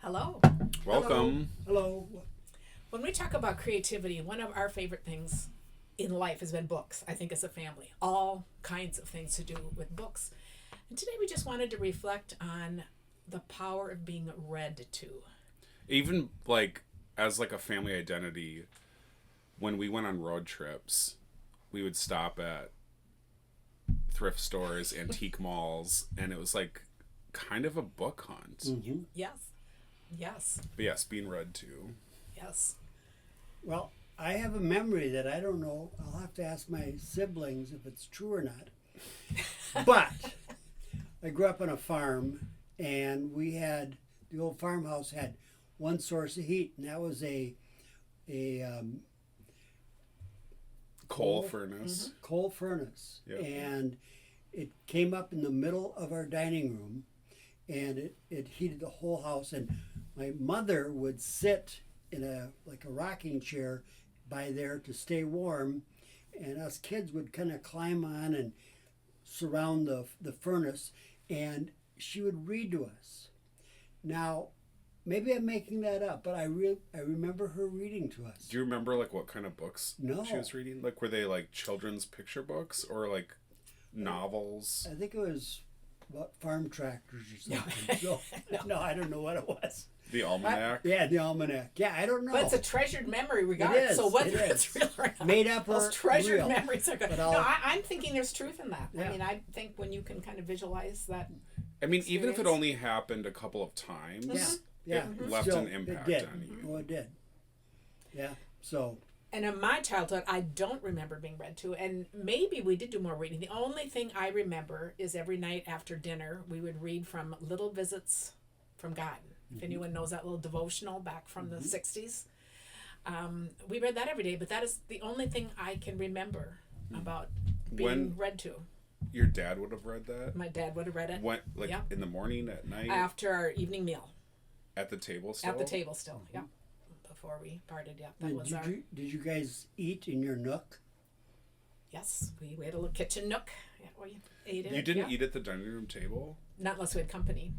Hello. Welcome. Hello. When we talk about creativity, one of our favorite things in life has been books, I think, as a family. All kinds of things to do with books. And today we just wanted to reflect on the power of being read to. Even like as like a family identity, when we went on road trips, we would stop at thrift stores, antique malls, and it was like kind of a book hunt. Mm-hmm. Yes. But yes, being read to. Yes. Well, I have a memory that I don't know. I'll have to ask my siblings if it's true or not. But I grew up on a farm, and we had the old farmhouse had one source of heat, and that was a Coal furnace. coal furnace. Yep. And it came up in the middle of our dining room, and it heated the whole house. And my mother would sit in a rocking chair by there to stay warm, and us kids would kind of climb on and surround the furnace, and she would read to us. Now, maybe I'm making that up, but I remember her reading to us. Do you remember like what kind of books No. she was reading? Like were they like children's picture books or like novels? I think it was about farm tractors or something. So, no, I don't know what it was. The Almanac? Yeah, the almanac. Yeah, I don't know. But it's a treasured memory regard. It is, So whether it is. it's real or not. Made up or those treasured real. memories are good. But No, I'm thinking there's truth in that. Yeah. I mean, I think when you can kind of visualize that. I mean, even if it Experience. only happened a couple of times, Yeah. it left Still, an impact it did. on you. Oh, it did. Yeah. So, And in my childhood, I don't remember being read to. And maybe we did do more reading. The only thing I remember is every night after dinner, we would read from Little Visits from God. If anyone knows that little devotional back from the 60s. We read that every day, but that is the only thing I can remember about being When- read to. Your dad would have read that? My dad would have read it What, like Yeah. in the morning, at night, after our evening meal. at the table still? At the table still, yeah. Before we parted, yeah. That and was did you guys eat in your nook? Yes, we had a little kitchen nook. Yeah, we ate it. You didn't yeah. eat at the dining room table? Not unless we had company.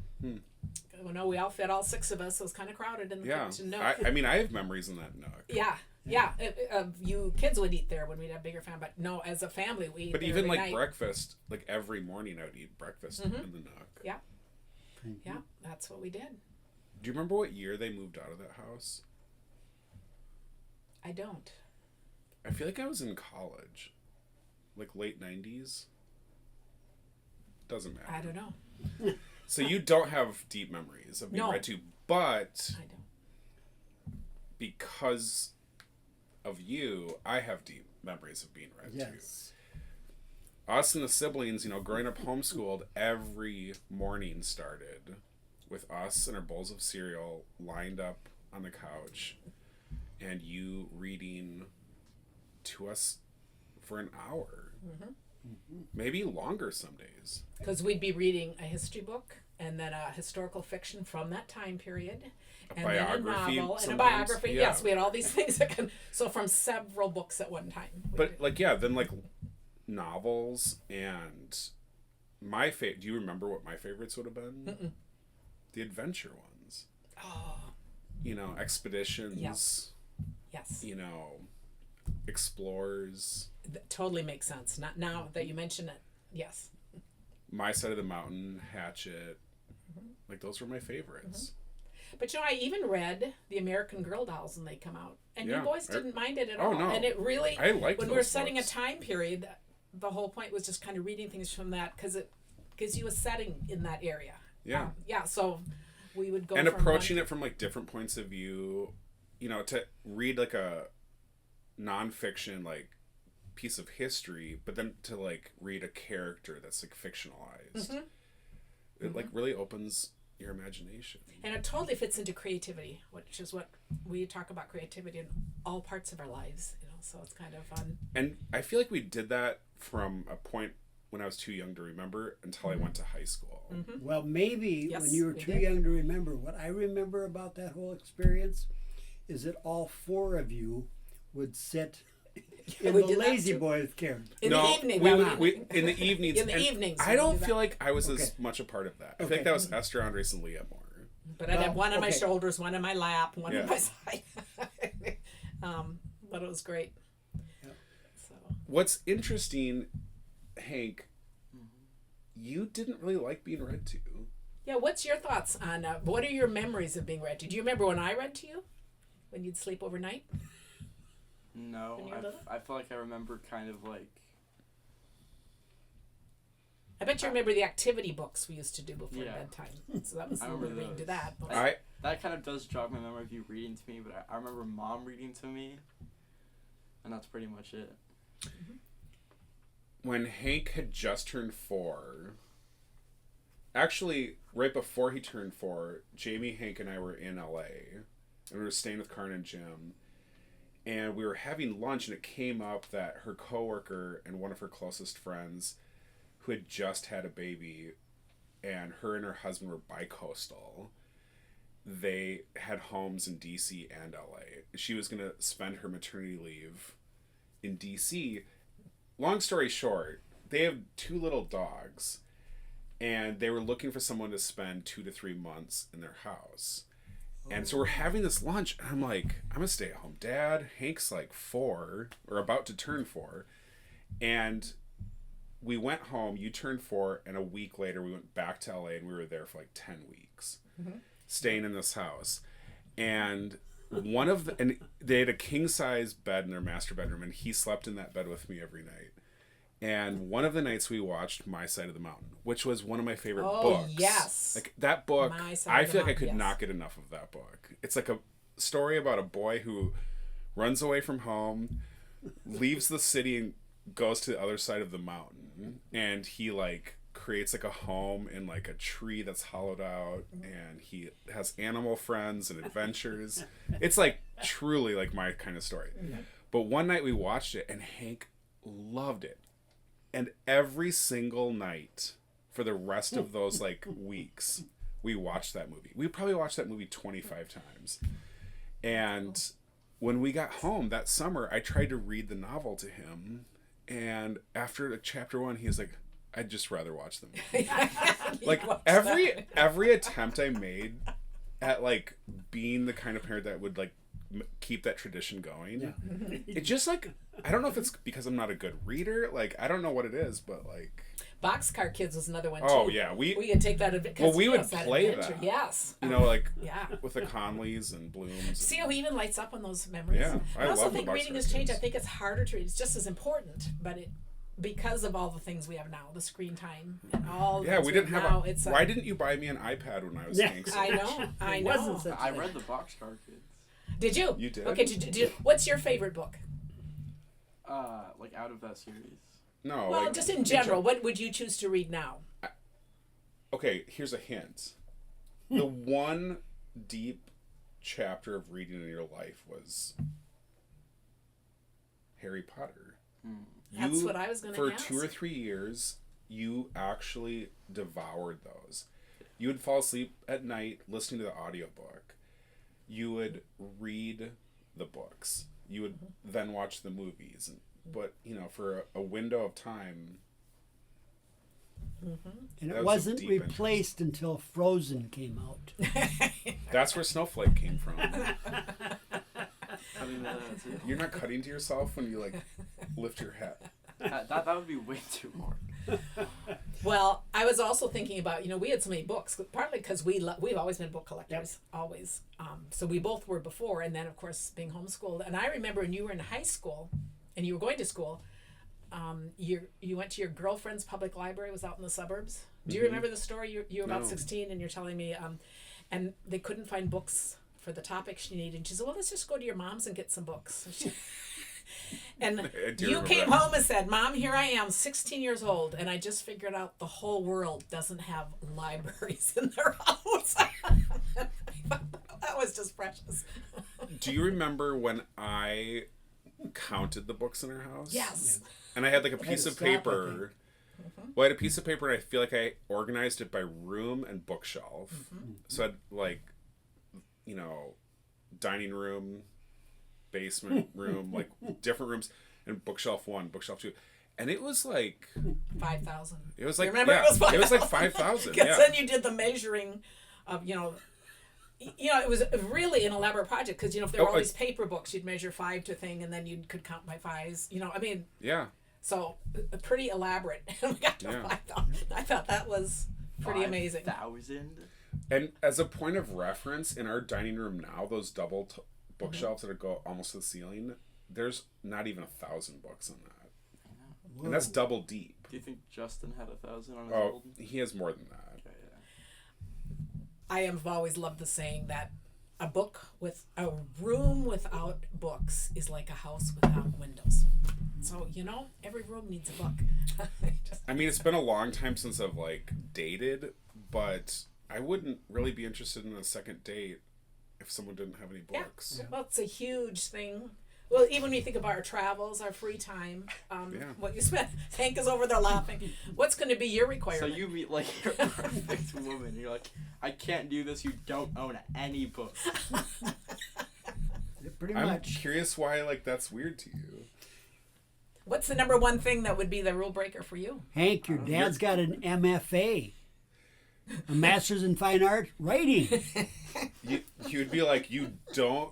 Well, no, we all fit all six of us, so it was kind of crowded in the Yeah. kitchen nook. I mean, I have memories in that nook. Yeah. You kids would eat there when we'd have bigger family, but no, as a family we eat But there even every like night. breakfast, like every morning I would eat breakfast in the nook. Yeah. Yeah, that's what we did. Do you remember what year they moved out of that house? I don't. I feel like I was in college. Like late 90s. Doesn't matter. I don't know. So you don't have deep memories of being No. read to, but I don't. because of you, I have deep memories of being read Yes. to. Us and the siblings, growing up homeschooled, every morning started with us and our bowls of cereal lined up on the couch and you reading to us for an hour. Maybe longer some days. Because we'd be reading a history book and then a historical fiction from that time period. And biography then a novel and a sometimes, biography. yeah. Yes, we had all these things that can. So from several books at one time. But then novels and my favorite. Do you remember what my favorites would have been? Mm-mm. The adventure ones. Oh, Expeditions. yes. Explorers. That totally makes sense. Not now that you mention it. Yes. My Side of the Mountain, Hatchet. Like those were my favorites. But I even read the American Girl dolls when they come out, and Yeah, you boys didn't mind it at oh, all. no. And it really, I liked when those we were setting books. a time period, the whole point was just kind of reading things from that because it gives you a setting in that area. Yeah. So we would go And from approaching it from different points of view, to read a nonfiction piece of history, but then to read a character that's fictionalized. It really opens your imagination. And it totally fits into creativity, which is what we talk about creativity in all parts of our lives. So it's kind of fun. And I feel like we did that from a point when I was too young to remember until I went to high school. Well, maybe Yes, when you were we too did. young to remember, what I remember about that whole experience is that all four of you would sit in We the did that lazy too. boy with Karen. In the evening. we that would, would- in the evenings. In the and evenings, I we don't would do feel that. like I was as Okay. much a part of that. I feel Okay. like that was Esther, Andres, and Leah more. But I'd have one on my okay. shoulders, one on my lap, one Yeah. on my side. But it was great. Yeah. So What's interesting, Hank, you didn't really like being read to. yeah, what's your thoughts on what are your memories of being read to? Do you remember when I read to you? When you'd sleep overnight? No, When you were little? I feel like I remember kind of like. I bet you remember the activity books we used to do before Yeah. bedtime. So that was I a little remember reading to those. that. But That kind of does jog my memory of you reading to me, but I remember Mom reading to me, and that's pretty much it. When Hank had just turned 4, actually, right before he turned 4, Jamie, Hank, and I were in LA, and we were staying with Karn and Jim, and we were having lunch, and it came up that her coworker and one of her closest friends, who had just had a baby, and her her husband were bi-coastal. They had homes in DC and LA. She was going to spend her maternity leave in DC. Long story short, they have 2 little dogs, and they were looking for someone to spend 2 to 3 months in their house. And so we're having this lunch, and I'm like, I'm a stay-at-home dad. Hank's like 4, or about to turn 4. And we went home, you turned 4, and a week later we went back to LA, and we were there for like 10 weeks, staying in this house. And and they had a king-size bed in their master bedroom, and he slept in that bed with me every night. And one of the nights we watched My Side of the Mountain, which was one of my favorite books. Yes. Like that book, My Side I of the feel like I Mountain, could yes. not get enough of that book. It's like a story about a boy who runs away from home, leaves the city and goes to the other side of the mountain, and he like creates like a home in like a tree that's hollowed out, and he has animal friends and adventures. It's like truly like my kind of story. But one night we watched it, and Hank loved it. And every single night for the rest of those like weeks, we watched that movie. We probably watched that movie 25 times. And when we got home that summer, I tried to read the novel to him. And after chapter 1, he was like, I'd just rather watch the movie. Like every attempt I made at like being the kind of parent that would like keep that tradition going. Yeah. It just like, I don't know if it's because I'm not a good reader. Like, I don't know what it is, but like. Boxcar Kids was another one too. Oh yeah, we can take that advantage. well we would play that. Yes. You know, like Yeah. with the Conleys and Blooms. See how he even lights up on those memories. Yeah, I also love the think reading Boxcar has changed. I Kids. think it's harder to read. It's just as important, but it because of all the things we have now, the screen time and all. the Yeah, things we didn't have now, a. it's Why didn't you buy me an iPad when I was Yeah. Hank's I age? know. I It know. wasn't such I a- read the Boxcar Kids. Did you? You did? Okay. What's your favorite book? Like out of that series. No. Well, like, just in general, what would you choose to read now? Okay, here's a hint. The one deep chapter of reading in your life was Harry Potter. That's what I was gonna For ask. 2 or 3 years, you actually devoured those. You would fall asleep at night listening to the audiobook. You would read the books. You would then watch the movies. But, you know, for a window of time, And That it was a wasn't deep interest. replaced until Frozen came out. that's where Snowflake came from. I mean, that's it. You're not cutting to yourself when you, like, lift your head. That would be way too hard. Well, I was also thinking about, we had so many books, partly because we've always been book collectors, always. So we both were before, and then, of course, being homeschooled. And I remember when you were in high school and you were going to school, you went to your girlfriend's public library, was out in the suburbs. Do you remember the story? You were about No. 16 and you're telling me, and they couldn't find books for the topic she needed. And she said, well, let's just go to your mom's and get some books. And I do you remember came that. home and said, Mom, here I am, 16 years old, and I just figured out the whole world doesn't have libraries in their house. That was just precious. Do you remember when I counted the books in our house? Yes. And I had like a had piece to of stop, I paper. Well, I had a piece of paper, and I feel like I organized it by room and bookshelf. So I'd like, dining room, basement room, like different rooms, and bookshelf 1, bookshelf 2. And it was like 5,000. it was like Remember, yeah, it was 5,000. it was like 5,000. Because Yeah. then you did the measuring of, you know, it was really an elaborate project because, you know, if there were Oh, all these paper books, you'd measure 5 to thing and then you could count by fives. You know, I mean, Yeah. so pretty elaborate. And we got to Yeah. 5,000. I thought that was pretty amazing. 5,000? And as a point of reference, in our dining room now, those double bookshelves that go almost to the ceiling, there's not even 1,000 books on that. And that's double deep. Do you think Justin had 1,000 on his Oh, old? he has more than that. Okay, yeah. I have always loved the saying that a room without books is like a house without windows. So, you know, every room needs a book. I mean, it's been a long time since I've like dated, but I wouldn't really be interested in a second date if someone didn't have any books. Well, it's a huge thing. Well, even when you think about our travels, our free time, what you spend. Hank is over there laughing. What's going to be your requirement? So you meet like your perfect woman. You're like, I can't do this. You don't own any books. Pretty I'm much. curious why like that's weird to you. What's the number one thing that would be the rule breaker for you? Hank, your dad's got an MFA, a Master's in Fine Art, writing. You would be like, you don't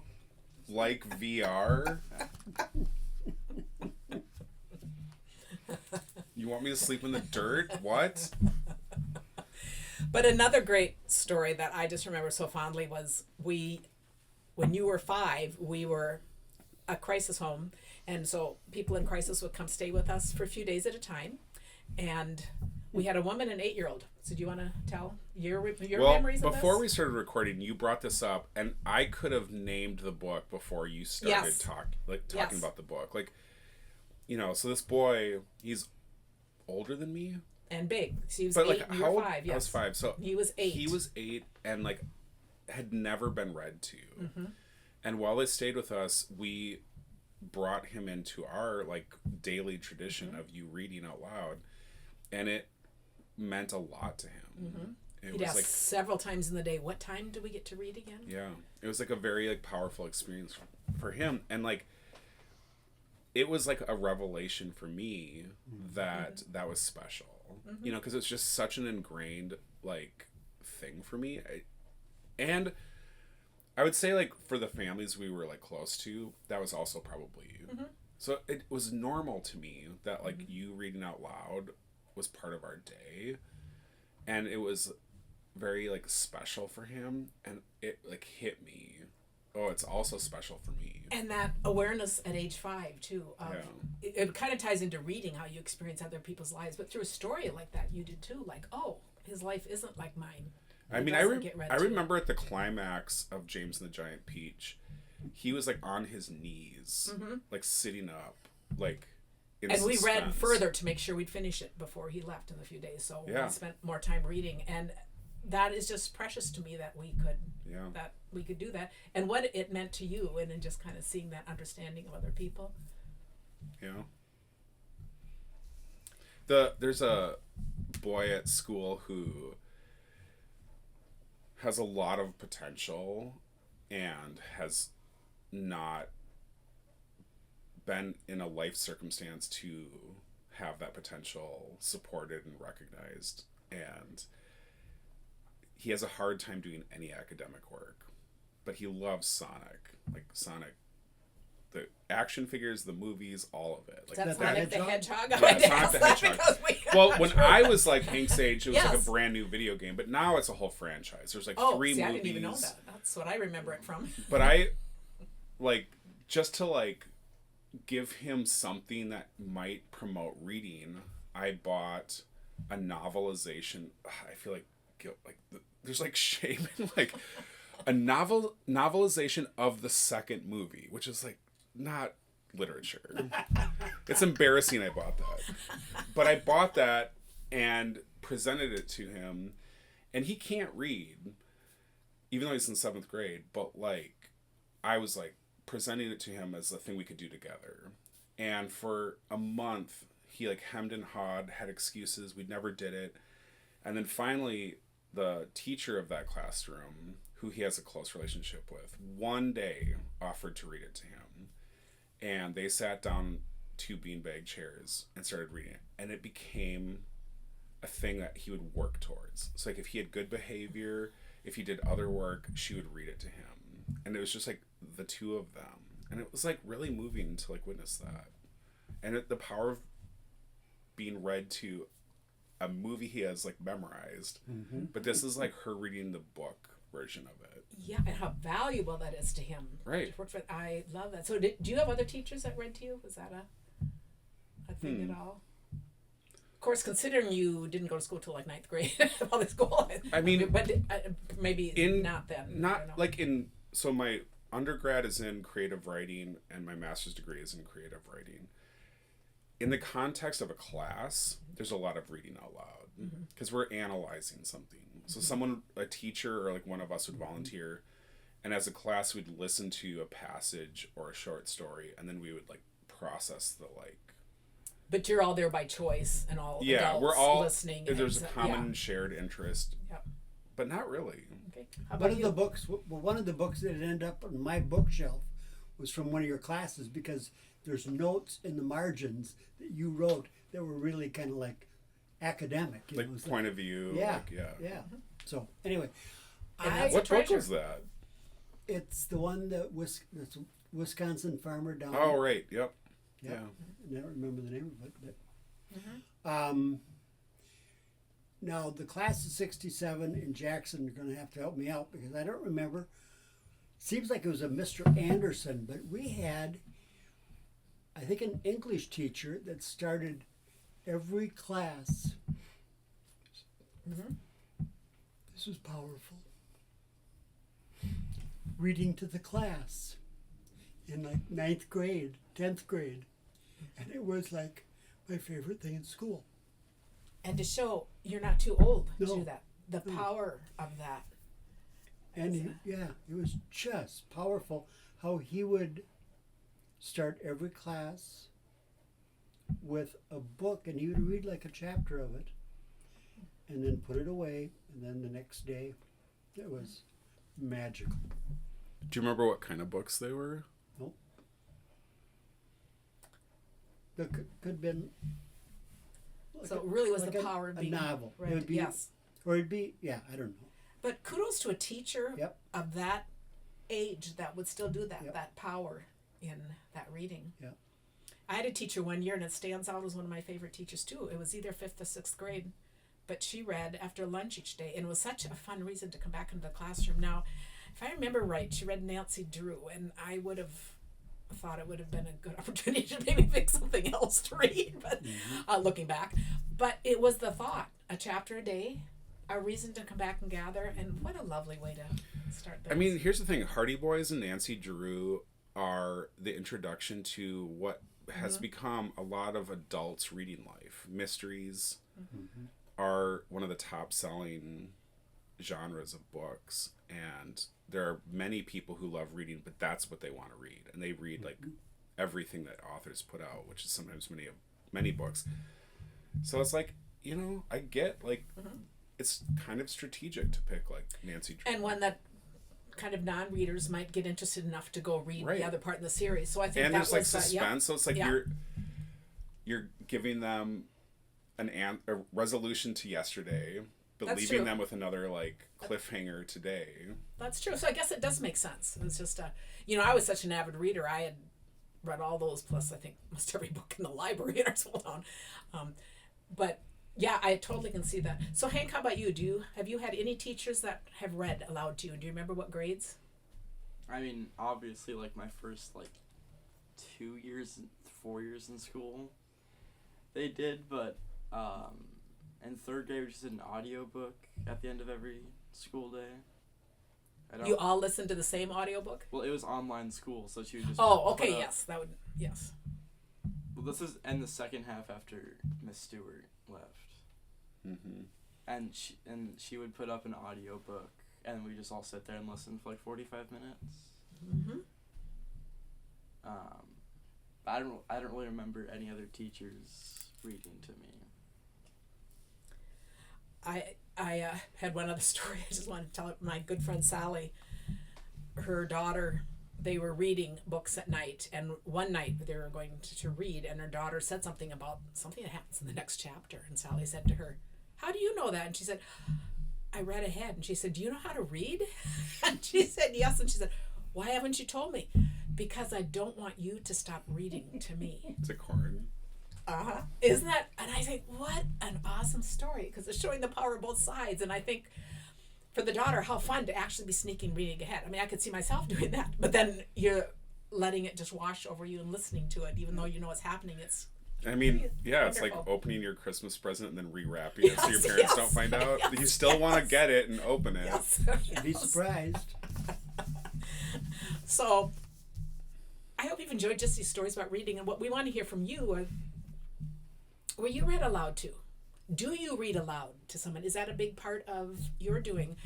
like VR? You want me to sleep in the dirt? What? But another great story that I just remember so fondly was when you were 5, we were a crisis home. And so people in crisis would come stay with us for a few days at a time. And we had a woman and 8-year-old. So do you want to tell your memories of this? Before we started recording, you brought this up, and I could have named the book before you started Yes. talking about the book. Like, you know, so this boy, he's older than me. And big. So he was But 8 like, and you how were old? 5. Yes. I was 5. So He was 8. He was 8 and like had never been read to. Mm-hmm. And while they stayed with us, we brought him into our like daily tradition Mm-hmm. of you reading out loud, and it meant a lot to him. Mm-hmm. It He'd was ask like, several times in the day, what time do we get to read again? yeah, it was like a very like powerful experience for him, and like it was like a revelation for me that that was special. You know, because it's just such an ingrained like thing for me. And I would say like for the families we were like close to, that was also probably so it was normal to me that like you reading out loud was part of our day, and it was very like special for him, and it like hit me, oh, it's also special for me. And that awareness at age 5 too. It kind of ties into reading, how you experience other people's lives, but through a story like that you did too. Like, oh, his life isn't like mine. I mean, I remember at the climax of James and the Giant Peach, he was like on his knees, like sitting up, like in and we read suspense. further to make sure we'd finish it before he left in a few days. So Yeah. we spent more time reading, and that is just precious to me that we could do that, and what it meant to you, and then just kind of seeing that understanding of other people. You know, there's a boy at school who has a lot of potential and has not been in a life circumstance to have that potential supported and recognized, and he has a hard time doing any academic work, but he loves Sonic, the action figures, the movies, all of it. Like That's that Sonic the Hedgehog? Hedgehog. Yeah, Sonic the Hedgehog. Well, when I was like Hank's age, it was like Yes. a brand new video game, but now it's a whole franchise. There's like 3 see, movies. I didn't even know that. That's what I remember it from. But I like just to like give him something that might promote reading. I bought a novelization. I feel like guilt, like there's like shame in like a novelization of the second movie, which is like not literature. It's embarrassing I bought that. But I bought that and presented it to him, and he can't read, even though he's in 7th grade, but like I was like presenting it to him as a thing we could do together. And for a month he like hemmed and hawed, had excuses, we never did it. And then finally the teacher of that classroom, who he has a close relationship with, one day offered to read it to him. And they sat down 2 beanbag chairs and started reading it. And it became a thing that he would work towards. So like if he had good behavior, If he did other work, she would read it to him. And it was just like the two of them. And it was like really moving to like witness that. And the power of being read to a movie he has like memorized. Mm-hmm. But this is like her reading the book version of it. Yeah, and how valuable that is to him. Right. I love that. So do you have other teachers that read to you? Was that a thing at all? Of course, considering you didn't go to school till like 9th grade, public school. I mean, but maybe not then. Not like in. So my undergrad is in creative writing, and my master's degree is in creative writing. In the context of a class, there's a lot of reading out loud because we're analyzing something. So a teacher or like one of us would volunteer, and as a class we'd listen to a passage or a short story, and then we would like process the like. But you're all there by choice, and all adults we're all listening. There's a common shared interest. Yep. But not really. Okay. How about you? One of the books that ended up on my bookshelf was from one of your classes, because there's notes in the margins that you wrote that were really kind of like academic. Like point of view. Yeah. Like, yeah. Yeah. So anyway, What book was that? it's the one that that's Wisconsin Farmer Down. Oh, right. Yep. Yeah. Yeah. I never remember the name of it, but now the class of '67 in Jackson are going to have to help me out, because I don't remember. Seems like it was a Mr. Anderson, but we had, I think, an English teacher that started every class. This was powerful. Reading to the class in like 9th grade, 10th grade. And it was like my favorite thing in school. And to show you're not too old to No. do that. The power of that. And it was just powerful how he would start every class with a book, and he would read like a chapter of it and then put it away, and then the next day it was magical. Do you remember what kind of books they were? Nope. There could have been like So it really was like the power of a being novel. read. It would be, Yes. or it'd be, I don't know. But kudos to a teacher Yep. of that age that would still do that, Yep. that power in that reading. Yep. I had a teacher one year, and it stands out as one of my favorite teachers too. It was either 5th or 6th grade, but she read after lunch each day, and it was such a fun reason to come back into the classroom. Now, if I remember right, she read Nancy Drew, and I would have thought it would have been a good opportunity to maybe pick something else to read, but looking back. But it was the thought, a chapter a day, a reason to come back and gather, and what a lovely way to start things. I mean, here's the thing. Hardy Boys and Nancy Drew are the introduction to what has become a lot of adults' reading life. Mysteries are one of the top-selling genres of books, and there are many people who love reading, but that's what they want to read, and they read like everything that authors put out, which is sometimes many books. So it's like, I get like it's kind of strategic to pick like Nancy Drew. And one that kind of non-readers might get interested enough to go read the other part in the series. So I think and that there's like was suspense, so it's like you're giving them a resolution to yesterday, but That's leaving true. them with another like cliffhanger today. That's true. So I guess it does make sense. It's just I was such an avid reader. I had read all those, plus I think almost every book in the library in our small town. But yeah, I totally can see that. So Hank, how about you? Have you had any teachers that have read aloud to you? Do you remember what grades? I mean, obviously, like my first 4 years in school, they did, but in 3rd grade we just did an audiobook at the end of every school day. You all listened to the same audiobook? Well, it was online school, so she would just. Oh, okay, yes, that would, yes. Well, this is in the second half after Miss Stewart left. And she would put up an audiobook, and we just all sit there and listen for 45 minutes. I don't really remember any other teachers reading to me. I had one other story I just wanted to tell. My good friend Sally, her daughter, they were reading books at night, and one night they were going to read, and her daughter said something about something that happens in the next chapter, and Sally said to her, "How do you know that?" And she said, I read ahead. And she said, do you know how to read? And she said, yes. And she said, why haven't you told me? Because I don't want you to stop reading to me. It's a corn. Uh-huh. Isn't that? And I think, what an awesome story, because it's showing the power of both sides. And I think for the daughter, how fun to actually be sneaking reading ahead. I mean, I could see myself doing that, but then you're letting it just wash over you and listening to it, even though you know what's happening. It's I mean, yeah, it's wonderful. like opening your Christmas present and then rewrapping it so your parents Yes, don't find out. yes, You still want to yes. get it and open it. yes. You'd be surprised. So I hope you've enjoyed just these stories about reading, and what we want to hear from you. Were you read aloud to? Do you read aloud to someone? Is that a big part of your doing?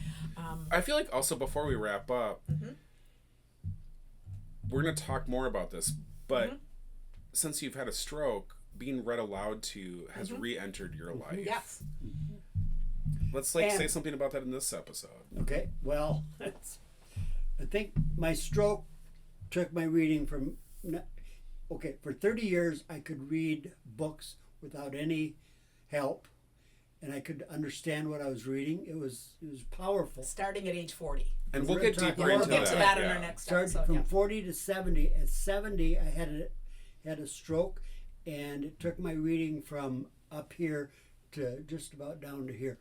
I feel like also before we wrap up, we're going to talk more about this, but since you've had a stroke, being read aloud to has re-entered your life. Yes. Let's And- say something about that in this episode. Okay, well, I think my stroke took my reading from. For 30 years I could read books without any help, and I could understand what I was reading. It was powerful. Starting at age 40. And we'll We're get gonna talk deeper about into We'll get to that in yeah. our next Started episode. from Yeah. 40 to 70. At 70, I had a stroke, and it took my reading from up here to just about down to here.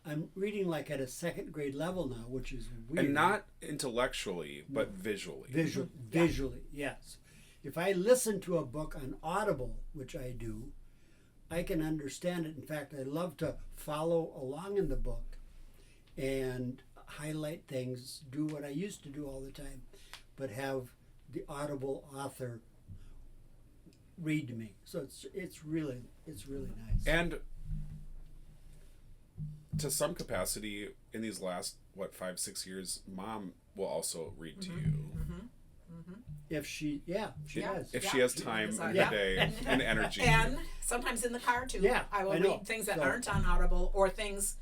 I'm reading like at a second grade level now, which is weird. And not intellectually, but visually. Visually, yes. If I listen to a book on Audible, which I do, I can understand it. In fact, I love to follow along in the book and highlight things, do what I used to do all the time, but have the Audible author read to me. So it's really nice. And to some capacity, in these last 5-6 years, Mom will also read to you If she does. if she has time in the Yeah. day and energy. And sometimes in the car too. Yeah, I will I know. read things that So- aren't on Audible, or things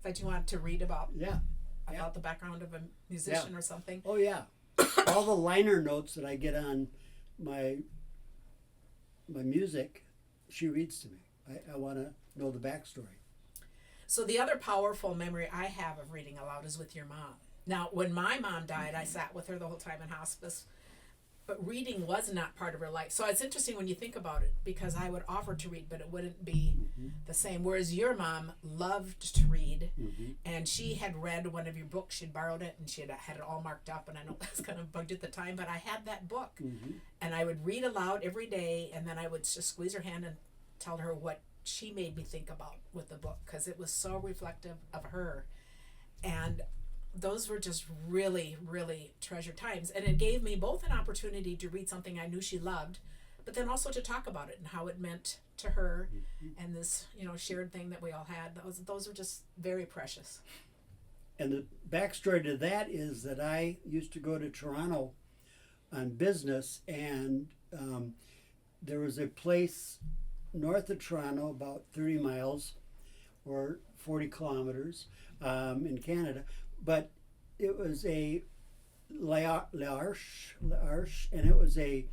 that you want to read about Yeah. the background of a musician or something. Oh yeah. All the liner notes that I get on my music, she reads to me. I want to know the backstory. So the other powerful memory I have of reading aloud is with your mom. Now, when my mom died, I sat with her the whole time in hospice, but reading was not part of her life. So it's interesting when you think about it, because I would offer to read, but it wouldn't be the same. Whereas your mom loved to read, and she had read one of your books. She'd borrowed it, and she had it all marked up, and I know that's kind of bugged at the time, but I had that book, and I would read aloud every day, and then I would just squeeze her hand and tell her what she made me think about with the book, because it was so reflective of her. And those were just really, really treasured times. And it gave me both an opportunity to read something I knew she loved, but then also to talk about it and how it meant to her, and this, shared thing that we all had. Those were just very precious. And the backstory to that is that I used to go to Toronto on business, and there was a place north of Toronto, about 30 miles or 40 kilometers in Canada, but it was a L'Arche, and it was a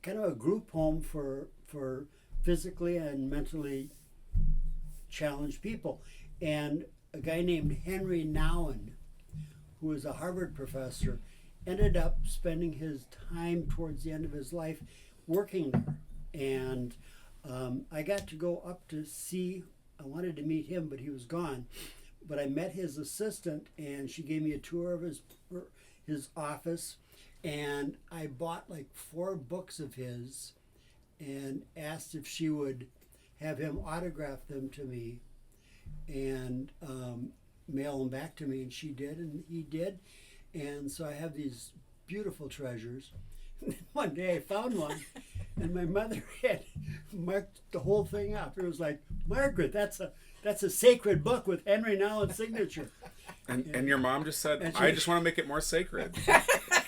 kind of a group home for physically and mentally challenged people. And a guy named Henry Nouwen, who was a Harvard professor, ended up spending his time towards the end of his life working there. And I got to go up to see, I wanted to meet him, but he was gone. But I met his assistant, and she gave me a tour of his office, and I bought like 4 books of his and asked if she would have him autograph them to me and mail them back to me, and she did, and he did. And so I have these beautiful treasures. One day I found one, and my mother had marked the whole thing up. It was like, Margaret, that's a sacred book with Henry Nouwen's signature. And your mom just said, And I she- just want to make it more sacred.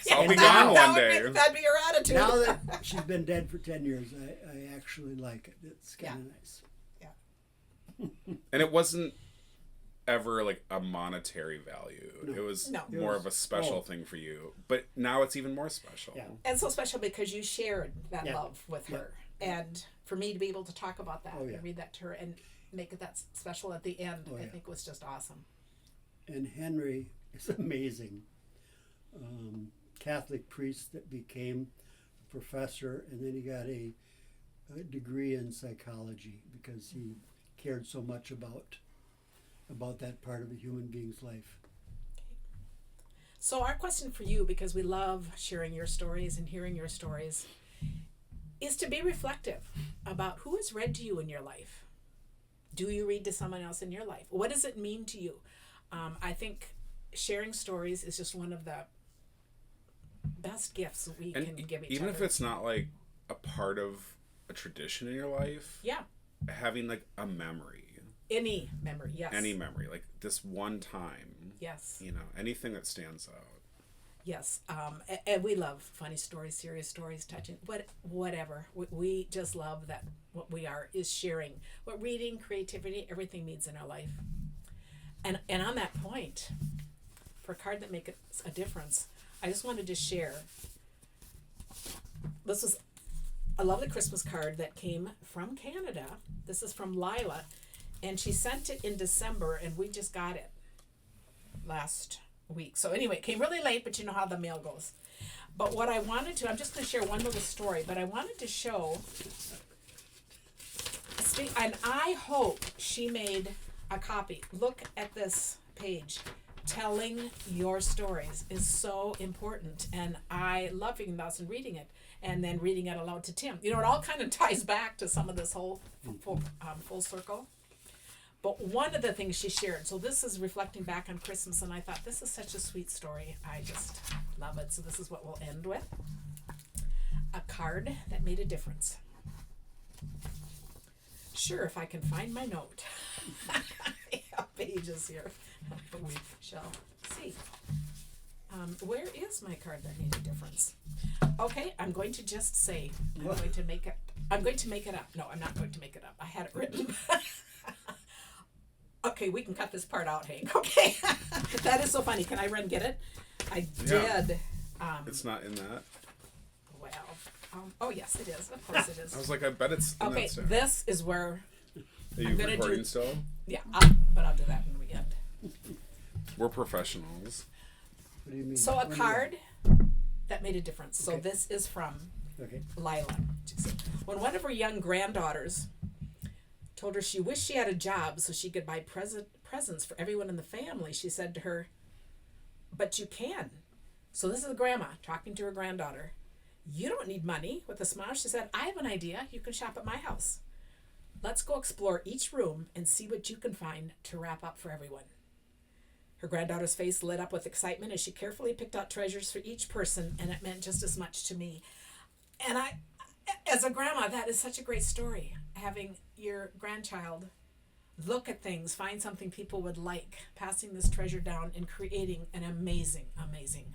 So I'll be And gone now- one day. That'd be your attitude. Now that she's been dead for 10 years, I actually like it. It's kind of nice. And it wasn't ever like a monetary value. No. It was No. more It of a was- special thing for you. But now it's even more special. Yeah. And so special because you shared that Yeah. love with Yeah. her. And for me to be able to talk about that Oh, yeah. and read that to her and make it that special at the end, Oh, I yeah. think was just awesome. And Henry is amazing. Catholic priest that became a professor, and then he got a degree in psychology because he cared so much about that part of a human being's life. So our question for you, because we love sharing your stories and hearing your stories, is to be reflective about who has read to you in your life. Do you read to someone else in your life? What does it mean to you? I think sharing stories is just one of the best gifts we can give each other. Even if it's not like a part of a tradition in your life. Yeah. Having like a memory. Any memory, yes. Any memory, like this one time. Yes. You know, anything that stands out. Yes. And we love funny stories, serious stories, touching, whatever. We just love that what we are is sharing what reading, creativity, everything means in our life. And on that point, for a card that makes a difference, I just wanted to share. This was a lovely Christmas card that came from Canada. This is from Lila, and she sent it in December, and we just got it last week. So anyway, it came really late, but you know how the mail goes. But what I wanted to, I'm just going to share one little story, but I wanted to show, and I hope she made a copy. Look at this page. Telling your stories is so important, and I love reading those and reading it, and then reading it aloud to Tim. You know, it all kind of ties back to some of this whole full circle. But one of the things she shared, so this is reflecting back on Christmas, and I thought this is such a sweet story. I just love it. So this is what we'll end with. A card that made a difference. Sure, if I can find my note. I have pages here. We shall see. Where is my card that made a difference? Okay, I'm going to just say, I'm going to make it up. No, I'm not going to make it up. I had it written. Okay, we can cut this part out, Hank. Okay. That is so funny. Can I run get it? I did. It's not in that. Well, oh yes, it is. Of course it is. I was like, I bet it's in okay, that stuff. this is where Are you recording still? Yeah, but I'll do that when we end. We're professionals. What do you mean? So a card that made a difference. So this is from Lila. She said, when one of her young granddaughters told her she wished she had a job so she could buy presents for everyone in the family, she said to her, but you can. So this is the grandma talking to her granddaughter. You don't need money. With a smile, she said, I have an idea. You can shop at my house. Let's go explore each room and see what you can find to wrap up for everyone. Her granddaughter's face lit up with excitement as she carefully picked out treasures for each person, and it meant just as much to me. And I, as a grandma, that is such a great story. Having your grandchild look at things, find something people would like, passing this treasure down, and creating an amazing, amazing